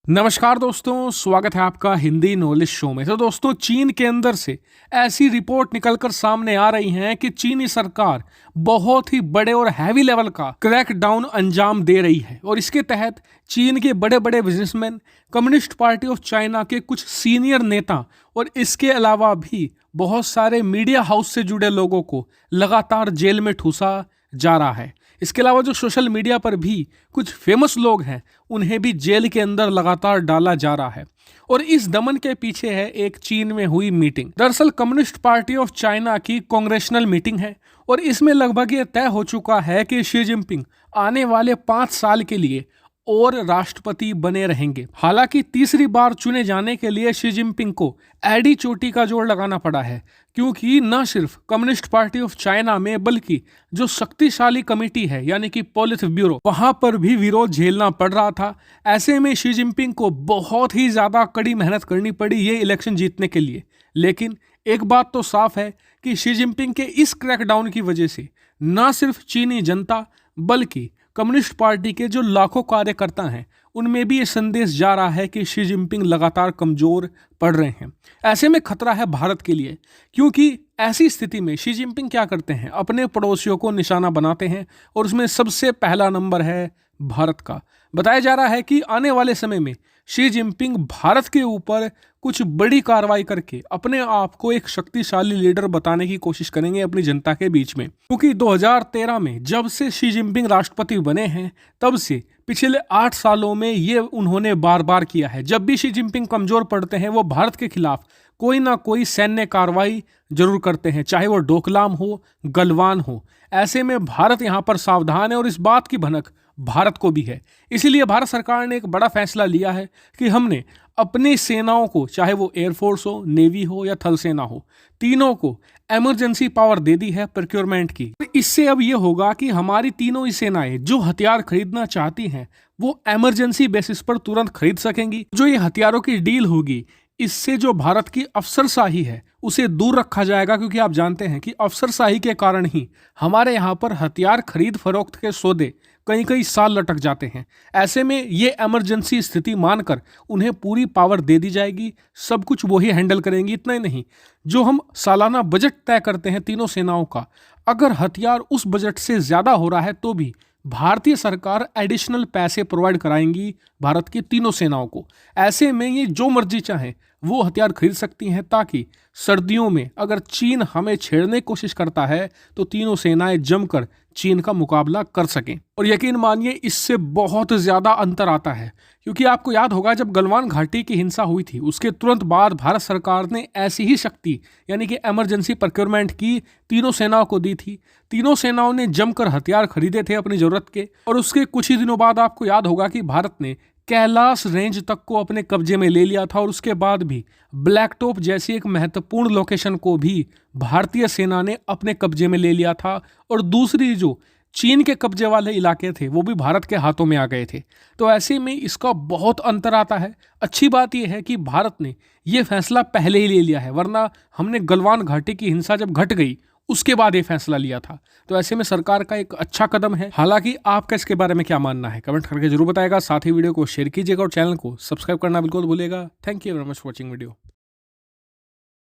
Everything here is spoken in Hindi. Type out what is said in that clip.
नमस्कार दोस्तों, स्वागत है आपका हिंदी नॉलेज शो में। तो दोस्तों, चीन के अंदर से ऐसी रिपोर्ट निकलकर सामने आ रही हैं कि चीनी सरकार बहुत ही बड़े और हैवी लेवल का क्रैकडाउन अंजाम दे रही है और इसके तहत चीन के बड़े बड़े businessman, communist party of China के कुछ सीनियर नेता और इसके अलावा भी बहुत सारे मीडिया हाउस से जुड़े लोगों को लगातार जेल में ठूसा जा रहा है। इसके अलावा जो सोशल मीडिया पर भी कुछ फेमस लोग हैं, उन्हें भी जेल के अंदर लगातार डाला जा रहा है। और इस दमन के पीछे है एक चीन में हुई मीटिंग। दरअसल कम्युनिस्ट पार्टी ऑफ चाइना की कांग्रेशनल मीटिंग है और इसमें लगभग ये तय हो चुका है कि शी जिनपिंग आने वाले 5 साल के लिए और राष्ट्रपति बने रहेंगे। हालांकि तीसरी बार चुने जाने के लिए शी जिनपिंग को एडी चोटी का जोड़ लगाना पड़ा है, क्योंकि न सिर्फ कम्युनिस्ट पार्टी ऑफ चाइना में बल्कि जो शक्तिशाली कमेटी है यानी कि पॉलिट ब्यूरो, वहां पर भी विरोध झेलना पड़ रहा था। ऐसे में शी जिनपिंग को बहुत ही ज्यादा कड़ी मेहनत करनी पड़ी ये इलेक्शन जीतने के लिए। लेकिन एक बात तो साफ है कि शी जिनपिंग के इस क्रैकडाउन की वजह से न सिर्फ चीनी जनता बल्कि कम्युनिस्ट पार्टी के जो लाखों कार्यकर्ता हैं, उनमें भी ये संदेश जा रहा है कि शी जिनपिंग लगातार कमजोर पड़ रहे हैं। ऐसे में खतरा है भारत के लिए, क्योंकि ऐसी स्थिति में शी जिनपिंग क्या करते हैं, अपने पड़ोसियों को निशाना बनाते हैं और उसमें सबसे पहला नंबर है भारत का। बताया जा रहा है कि आने वाले समय में शी जिनपिंग भारत के ऊपर कुछ बड़ी कार्रवाई करके अपने आप को एक शक्तिशाली लीडर बताने की कोशिश करेंगे अपनी जनता के बीच में। क्योंकि 2013 में जब से शी जिनपिंग राष्ट्रपति बने हैं, तब से पिछले 8 सालों में ये उन्होंने बार बार किया है। जब भी शी जिनपिंग कमजोर पड़ते हैं, वो भारत के खिलाफ कोई ना कोई सैन्य कार्रवाई जरूर करते हैं, चाहे वो डोकलाम हो, गलवान हो। ऐसे में भारत यहाँ पर सावधान है और इस बात की भनक भारत को भी है। इसीलिए भारत सरकार ने एक बड़ा फैसला लिया है कि हमने अपनी सेनाओं को, चाहे वो एयरफोर्स हो, नेवी हो या थल सेना हो, तीनों को इमरजेंसी पावर दे दी है प्रोक्योरमेंट की। इससे अब ये होगा कि हमारी तीनों ही सेनाएं जो हथियार खरीदना चाहती हैं, वो इमरजेंसी बेसिस पर तुरंत खरीद सकेंगी। जो ये हथियारों की डील होगी, इससे जो भारत की अफसरशाही है उसे दूर रखा जाएगा, क्योंकि आप जानते हैं कि अफसरशाही के कारण ही हमारे यहाँ पर हथियार खरीद फरोख्त के सौदे कई कई साल लटक जाते हैं। ऐसे में ये इमरजेंसी स्थिति मानकर उन्हें पूरी पावर दे दी जाएगी, सब कुछ वही हैंडल करेंगी। इतना ही नहीं, जो हम सालाना बजट तय करते हैं तीनों सेनाओं का, अगर हथियार उस बजट से ज़्यादा हो रहा है तो भी भारतीय सरकार एडिशनल पैसे प्रोवाइड कराएंगी भारत की तीनों सेनाओं को। ऐसे में ये जो मर्जी चाहे वो हथियार खरीद सकती हैं, ताकि सर्दियों में अगर चीन हमें छेड़ने की कोशिश करता है तो तीनों सेनाएं जमकर चीन का मुकाबला कर सकें। और यकीन मानिए, इससे बहुत ज़्यादा अंतर आता है, क्योंकि आपको याद होगा जब गलवान घाटी की हिंसा हुई थी, उसके तुरंत बाद भारत सरकार ने ऐसी ही शक्ति यानी कि इमरजेंसी प्रोक्योरमेंट की तीनों सेनाओं को दी थी। तीनों सेनाओं ने जमकर हथियार खरीदे थे अपनी ज़रूरत के। और उसके कुछ ही दिनों बाद आपको याद होगा कि भारत ने कैलाश रेंज तक को अपने कब्जे में ले लिया था और उसके बाद भी ब्लैक टॉप जैसी एक महत्वपूर्ण लोकेशन को भी भारतीय सेना ने अपने कब्जे में ले लिया था। और दूसरी जो चीन के कब्जे वाले इलाके थे, वो भी भारत के हाथों में आ गए थे। तो ऐसे में इसका बहुत अंतर आता है। अच्छी बात यह है कि भारत ने यह फैसला पहले ही ले लिया है, वरना हमने गलवान घाटी की हिंसा जब घट गई उसके बाद ये फैसला लिया था। तो ऐसे में सरकार का एक अच्छा कदम है। हालांकि आपका इसके बारे में क्या मानना है, कमेंट करके जरूर बताएगा। साथ ही वीडियो को शेयर कीजिएगा और चैनल को सब्सक्राइब करना बिल्कुल भूलिएगा। Thank you very much for watching video.